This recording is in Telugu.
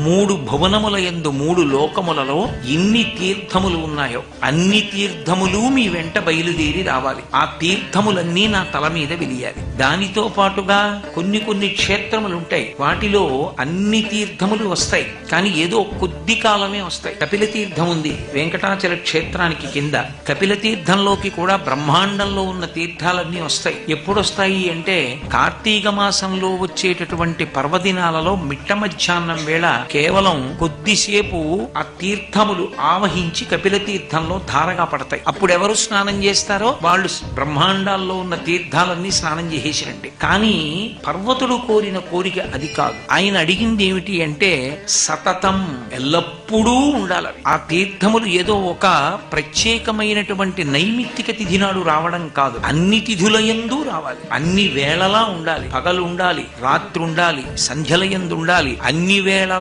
మూడు భువనముల యందు మూడు లోకములలో ఎన్ని తీర్థములు ఉన్నాయో అన్ని తీర్థములు మీ వెంట బయలుదేరి రావాలి. ఆ తీర్థములన్నీ నా తల మీద వెలియాలి. దానితో పాటుగా కొన్ని కొన్ని క్షేత్రములు ఉంటాయి, వాటిలో అన్ని తీర్థములు వస్తాయి, కానీ ఏదో కొద్ది కాలమే వస్తాయి. కపిల తీర్థం ఉంది వెంకటాచల క్షేత్రానికి కింద. కపిల తీర్థంలోకి కూడా బ్రహ్మాండంలో ఉన్న తీర్థాలన్నీ వస్తాయి. ఎప్పుడొస్తాయి అంటే కార్తీక మాసంలో వచ్చేటటువంటి పర్వదినాలలో మిట్ట మధ్యాహ్నం వేళ కేవలం కొద్దిసేపు ఆ తీర్థములు ఆవహించి కపిల తీర్థంలో ధారగా పడతాయి. అప్పుడు ఎవరు స్నానం చేస్తారో వాళ్ళు బ్రహ్మాండాల్లో ఉన్న తీర్థాలన్నీ స్నానం చేసేసిరండి. కానీ పర్వతుడు కోరిన కోరిక అది కాదు. ఆయన అడిగింది ఏమిటి అంటే సతతం ఎల్లప్పుడూ ఉండాలి. ఆ తీర్థములు ఏదో ఒక ప్రత్యేకమైనటువంటి నైమిత్తిక తిథి నాడు రావడం కాదు, అన్ని తిథులయందు రావాలి. అన్ని వేళలా ఉండాలి. పగలు ఉండాలి, రాత్రి ఉండాలి, సంధ్యలయందు ఉండాలి, అన్ని వేళ